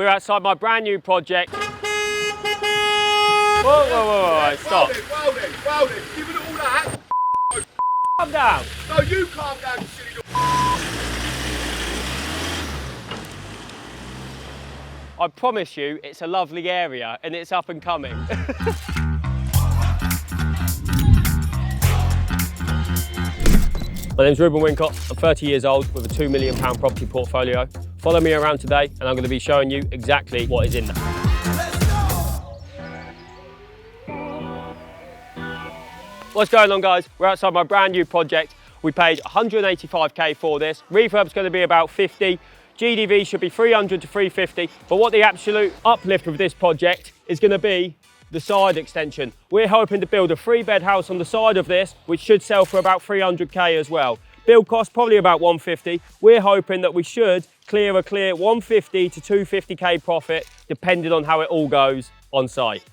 we're outside my brand new project. Whoa, stop. Well then, give it all that. Calm down. No, you calm down, you silly little. I promise you, it's a lovely area and it's up and coming. My name's Reuben Wincott. I'm 30 years old with a £2 million property portfolio. Follow me around today and I'm going to be showing you exactly what is in there. What's going on, guys? We're outside my brand new project. We paid 185k for this. Refurb's going to be about 50. GDV should be 300 to 350. But what the absolute uplift of this project is going to be the side extension. We're hoping to build a 3-bed house on the side of this, which should sell for about 300k as well. Build cost probably about 150. We're hoping that we should clear 150 to 250k profit, depending on how it all goes on site.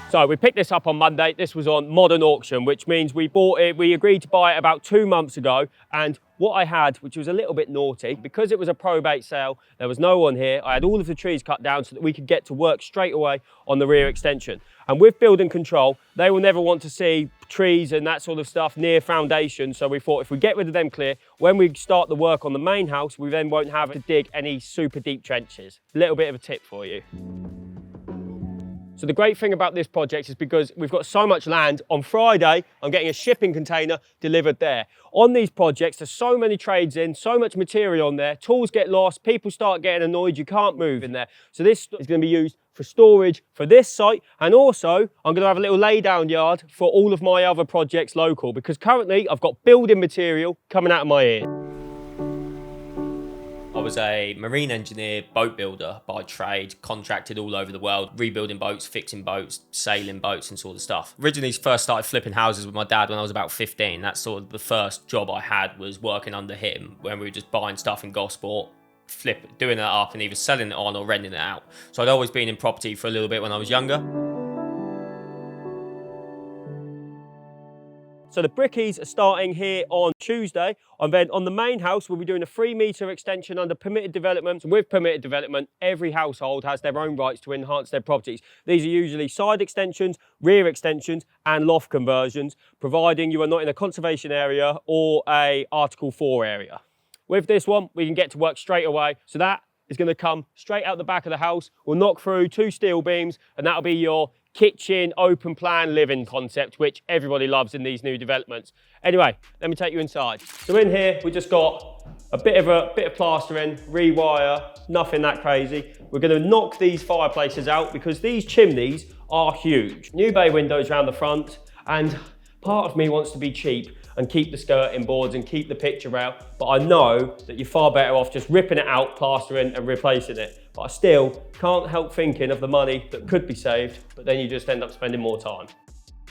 So we picked this up on Monday. This was on modern auction, which means we bought it, we agreed to buy it about 2 months ago. And what I had, which was a little bit naughty, because it was a probate sale, there was no one here. I had all of the trees cut down so that we could get to work straight away on the rear extension. And with building control, they will never want to see trees and that sort of stuff near foundation. So we thought if we get rid of them clear, when we start the work on the main house, we then won't have to dig any super deep trenches. A little bit of a tip for you. So the great thing about this project is because we've got so much land, on Friday, I'm getting a shipping container delivered there. On these projects, there's so many trades in, so much material on there, tools get lost, people start getting annoyed, you can't move in there. So this is going to be used for storage for this site, and also I'm going to have a little lay down yard for all of my other projects local, because currently I've got building material coming out of my ear. I was a marine engineer, boat builder by trade, contracted all over the world, rebuilding boats, fixing boats, sailing boats and sort of stuff. Originally first started flipping houses with my dad when I was about 15. That's sort of the first job I had, was working under him when we were just buying stuff in Gosport, doing it up and either selling it on or renting it out. So I'd always been in property for a little bit when I was younger. So the brickies are starting here on Tuesday, and then on the main house we'll be doing a 3-metre extension under permitted development. So with permitted development, every household has their own rights to enhance their properties. These are usually side extensions, rear extensions and loft conversions, providing you are not in a conservation area or a Article 4 area. With this one, we can get to work straight away. So that is going to come straight out the back of the house. We'll knock through 2 steel beams and that'll be your kitchen, open plan living concept, which everybody loves in these new developments. Anyway, let me take you inside. So in here, we just got a bit of plastering, rewire, nothing that crazy. We're going to knock these fireplaces out because these chimneys are huge. New bay windows around the front, and part of me wants to be cheap and keep the skirting boards and keep the picture out, but I know that you're far better off just ripping it out, plastering and replacing it. But I still can't help thinking of the money that could be saved, but then you just end up spending more time.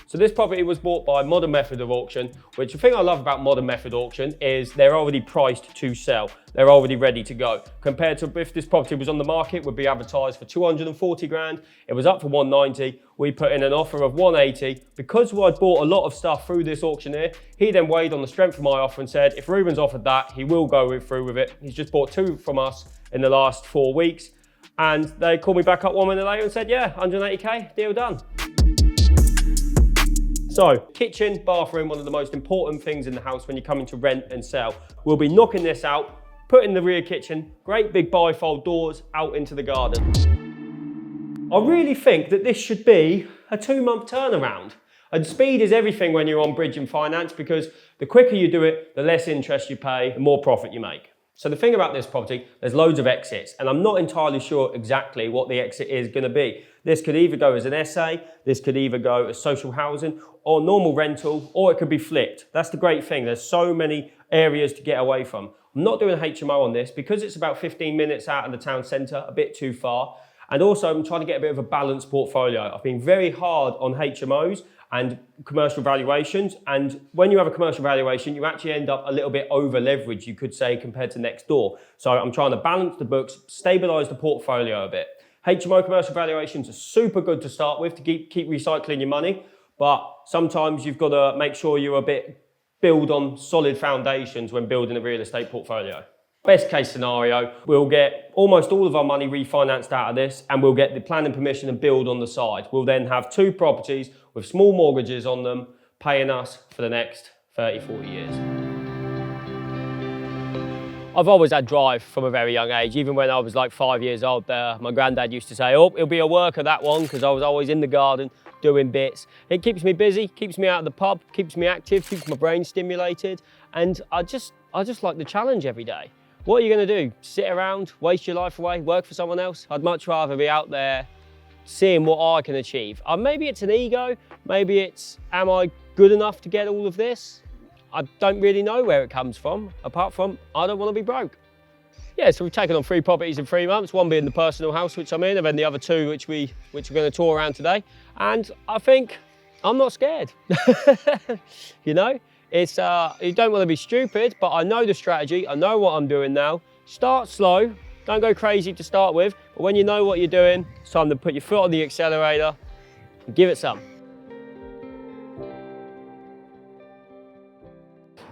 So this property was bought by Modern Method of Auction, which the thing I love about Modern Method Auction is they're already priced to sell. They're already ready to go. Compared to if this property was on the market, it would be advertised for 240 grand. It was up for 190. We put in an offer of 180. Because I'd bought a lot of stuff through this auctioneer, he then weighed on the strength of my offer and said, if Reuben's offered that, he will go through with it. He's just bought 2 from us in the last 4 weeks. And they called me back up 1 minute later and said, yeah, 180k, deal done. So, kitchen, bathroom, one of the most important things in the house when you're coming to rent and sell. We'll be knocking this out, putting the rear kitchen, great big bifold doors out into the garden. I really think that this should be a 2-month turnaround. And speed is everything when you're on bridge and finance, because the quicker you do it, the less interest you pay, the more profit you make. So the thing about this property, there's loads of exits, and I'm not entirely sure exactly what the exit is going to be. This could either go as an SA, this could either go as social housing or normal rental, or it could be flipped. That's the great thing. There's so many areas to get away from. I'm not doing a HMO on this because it's about 15 minutes out of the town centre, a bit too far. And also I'm trying to get a bit of a balanced portfolio. I've been very hard on HMOs and commercial valuations. And when you have a commercial valuation, you actually end up a little bit over leveraged, you could say, compared to next door. So I'm trying to balance the books, stabilise the portfolio a bit. HMO commercial valuations are super good to start with to keep recycling your money, but sometimes you've got to make sure you're build on solid foundations when building a real estate portfolio. Best case scenario, we'll get almost all of our money refinanced out of this and we'll get the planning permission and build on the side. We'll then have 2 properties with small mortgages on them paying us for the next 30, 40 years. I've always had drive from a very young age. Even when I was like 5 years old there, my granddad used to say, oh, it'll be a worker that one, because I was always in the garden doing bits. It keeps me busy, keeps me out of the pub, keeps me active, keeps my brain stimulated. And I just like the challenge every day. What are you gonna do? Sit around, waste your life away, work for someone else? I'd much rather be out there seeing what I can achieve. Maybe it's an ego, maybe it's, am I good enough to get all of this? I don't really know where it comes from, apart from I don't want to be broke. Yeah, so we've taken on 3 properties in 3 months, one being the personal house which I'm in, and then the other 2 which we're going to tour around today. And I think I'm not scared. You know, it's you don't want to be stupid, but I know the strategy, I know what I'm doing now. Start slow, don't go crazy to start with, but when you know what you're doing, it's time to put your foot on the accelerator and give it some.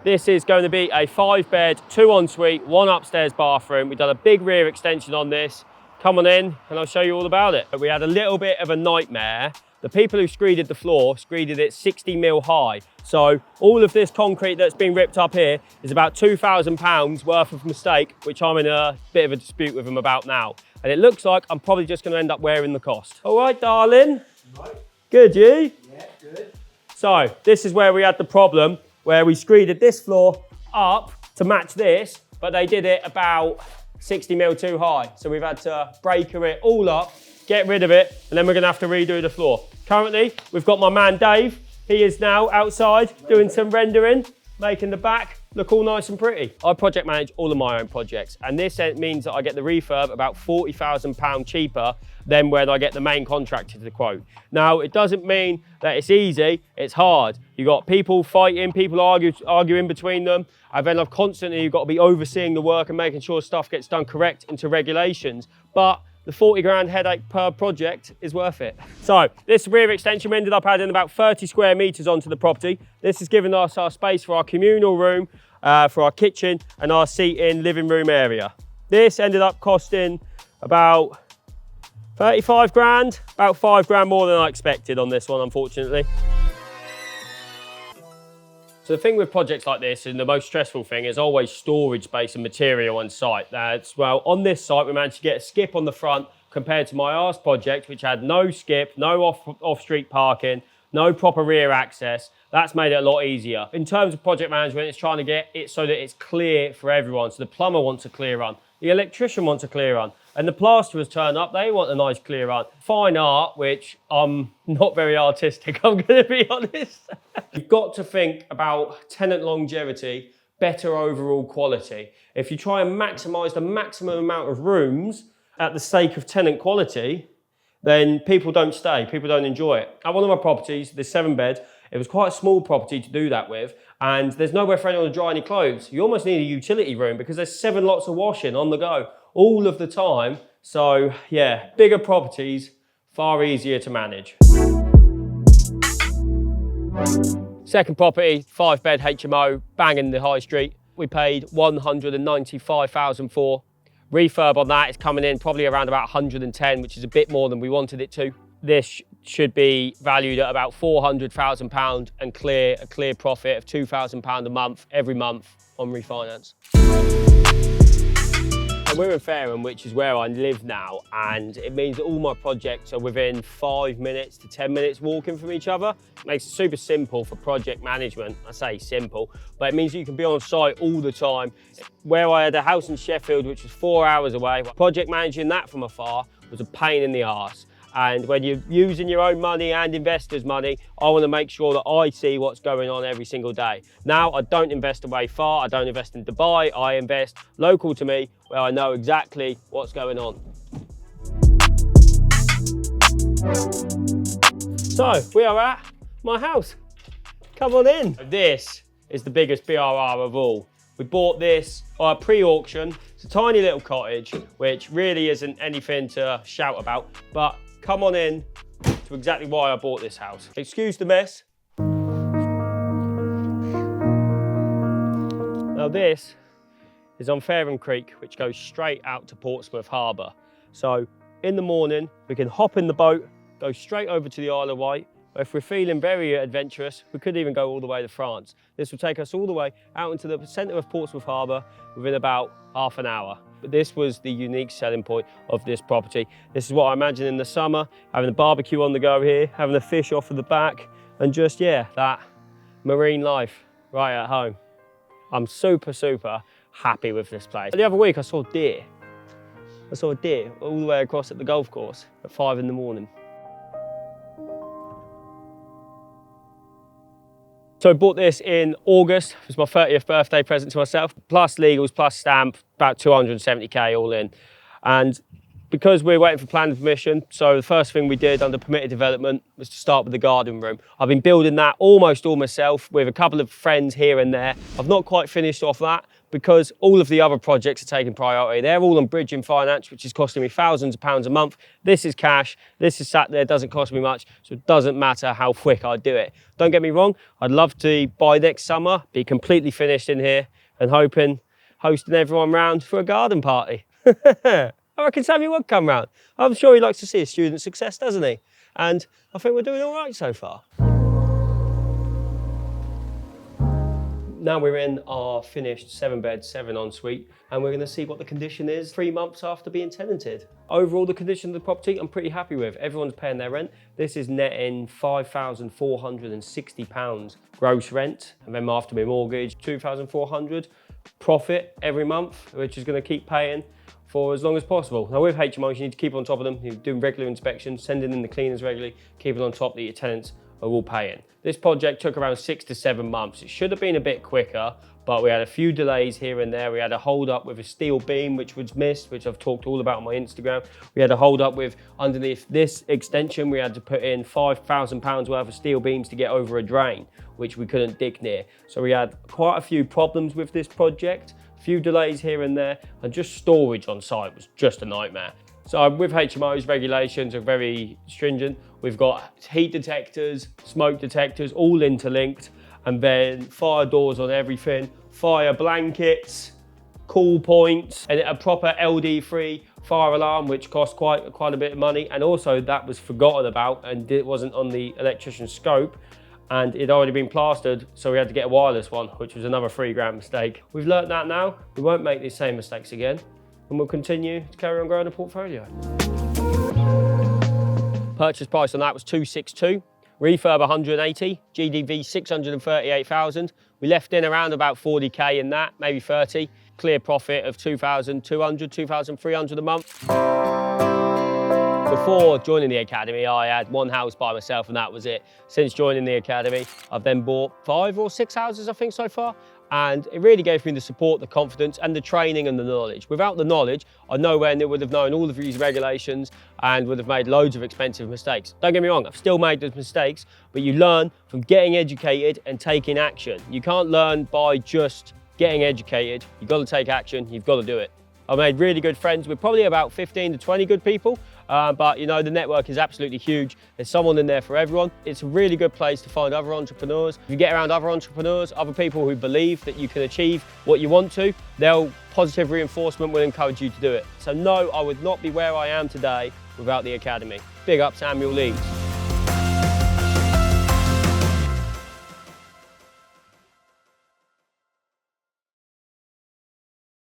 This is going to be a 5-bed, 2 ensuite, 1 upstairs bathroom. We've done a big rear extension on this. Come on in and I'll show you all about it. We had a little bit of a nightmare. The people who screeded the floor screeded it 60 mil high. So all of this concrete that's been ripped up here is about £2,000 worth of mistake, which I'm in a bit of a dispute with them about now. And it looks like I'm probably just going to end up wearing the cost. All right, darling? Right. Good, you? Yeah, good. So this is where we had the problem, where we screeded this floor up to match this, but they did it about 60 mil too high. So we've had to breaker it all up, get rid of it, and then we're gonna have to redo the floor. Currently, we've got my man Dave. He is now outside doing some rendering, making the back look all nice and pretty. I project manage all of my own projects, and this means that I get the refurb about £40,000 cheaper than when I get the main contractor to quote. Now, it doesn't mean that it's easy, it's hard. You've got people fighting, people arguing between them, and then I've constantly got to be overseeing the work and making sure stuff gets done correct into regulations. But the 40 grand headache per project is worth it. So this rear extension, we ended up adding about 30 square meters onto the property. This has given us our space for our communal room, for our kitchen and our seating living room area. This ended up costing about 35 grand, about 5 grand more than I expected on this one, unfortunately. So the thing with projects like this, and the most stressful thing, is always storage space and material on site. Well, on this site, we managed to get a skip on the front compared to my arse project, which had no skip, no off-street parking, no proper rear access. That's made it a lot easier. In terms of project management, it's trying to get it so that it's clear for everyone. So the plumber wants a clear run, the electrician wants a clear run, and the plasterers turn up, they want a nice clear run. Fine art, which I'm not very artistic, I'm gonna be honest. You've got to think about tenant longevity, better overall quality. If you try and maximize the maximum amount of rooms at the sake of tenant quality, then people don't stay, people don't enjoy it. At one of my properties, this 7-bed, it was quite a small property to do that with, and there's nowhere for anyone to dry any clothes. You almost need a utility room because there's 7 lots of washing on the go all of the time. So yeah, bigger properties, far easier to manage. Second property, 5-bed HMO, bang in the high street. We paid 195,000 for. Refurb on that is coming in probably around about 110, which is a bit more than we wanted it to. This should be valued at about £400,000 and a clear profit of £2,000 a month, every month on refinance. And we're in Fareham, which is where I live now, and it means that all my projects are within 5 minutes to 10 minutes walking from each other. It makes it super simple for project management. I say simple, but it means that you can be on site all the time. Where I had a house in Sheffield, which was 4 hours away, project managing that from afar was a pain in the arse. And when you're using your own money and investors' money, I want to make sure that I see what's going on every single day. Now, I don't invest away far, I don't invest in Dubai, I invest local to me, where I know exactly what's going on. So, we are at my house. Come on in. This is the biggest BRR of all. We bought this pre-auction. It's a tiny little cottage, which really isn't anything to shout about, but come on in to exactly why I bought this house. Excuse the mess. Now this is on Fareham Creek, which goes straight out to Portsmouth Harbour. So in the morning, we can hop in the boat, go straight over to the Isle of Wight. If we're feeling very adventurous, we could even go all the way to France. This will take us all the way out into the centre of Portsmouth Harbour within about half an hour. But this was the unique selling point of this property. This is what I imagine in the summer, having a barbecue on the go here, having a fish off of the back, and just, yeah, that marine life right at home. I'm super, super happy with this place. The other week I saw deer. I saw a deer all the way across at the golf course at 5 in the morning. So I bought this in August. It was my 30th birthday present to myself, plus legals, plus stamp, about 270k all in. And because we're waiting for planning permission, so the first thing we did under permitted development was to start with the garden room. I've been building that almost all myself with a couple of friends here and there. I've not quite finished off that because all of the other projects are taking priority. They're all on bridging finance, which is costing me thousands of pounds a month. This is cash, this is sat there, doesn't cost me much, so it doesn't matter how quick I do it. Don't get me wrong, I'd love to, by next summer, be completely finished in here and hosting everyone round for a garden party. I reckon Samuel would come round. I'm sure he likes to see his student success, doesn't he? And I think we're doing all right so far. Now we're in our finished 7-bed, 7 ensuite, and we're going to see what the condition is 3 months after being tenanted. Overall, the condition of the property, I'm pretty happy with. Everyone's paying their rent. This is netting £5,460 gross rent, and then after my mortgage, £2,400 profit every month, which is going to keep paying for as long as possible. Now with HMOs, you need to keep on top of them. You're doing regular inspections, sending in the cleaners regularly, keeping on top that your tenants are all paying. This project took around 6 to 7 months. It should have been a bit quicker, but we had a few delays here and there. We had a hold up with a steel beam, which was missed, which I've talked all about on my Instagram. We had a hold up with underneath this extension. We had to put in £5,000 worth of steel beams to get over a drain, which we couldn't dig near. So we had quite a few problems with this project, a few delays here and there, and just storage on site was just a nightmare. So with HMOs, regulations are very stringent. We've got heat detectors, smoke detectors, all interlinked, and then fire doors on everything, fire blankets, cool points, and a proper LD-free fire alarm, which cost quite a bit of money. And also that was forgotten about and it wasn't on the electrician's scope, and it'd already been plastered, so we had to get a wireless one, which was another £3 mistake. We've learnt that now. We won't make these same mistakes again, and we'll continue to carry on growing a portfolio. Purchase price on that was 262, refurb 180, GDV 638,000. We left in around about 40k in that, maybe 30. Clear profit of 2,200, 2,300 a month. Before joining the academy, I had one house by myself and that was it. Since joining the academy, I've then bought 5 or 6 houses, I think, so far. And it really gave me the support, the confidence, and the training and the knowledge. Without the knowledge, I nowhere near would have known all of these regulations and would have made loads of expensive mistakes. Don't get me wrong, I've still made those mistakes, but you learn from getting educated and taking action. You can't learn by just getting educated. You've got to take action, you've got to do it. I made really good friends with probably about 15 to 20 good people, but you know, the network is absolutely huge. There's someone in there for everyone. It's a really good place to find other entrepreneurs. If you get around other entrepreneurs, other people who believe that you can achieve what you want to, their positive reinforcement will encourage you to do it. So no, I would not be where I am today without the academy. Big up Samuel Leeds.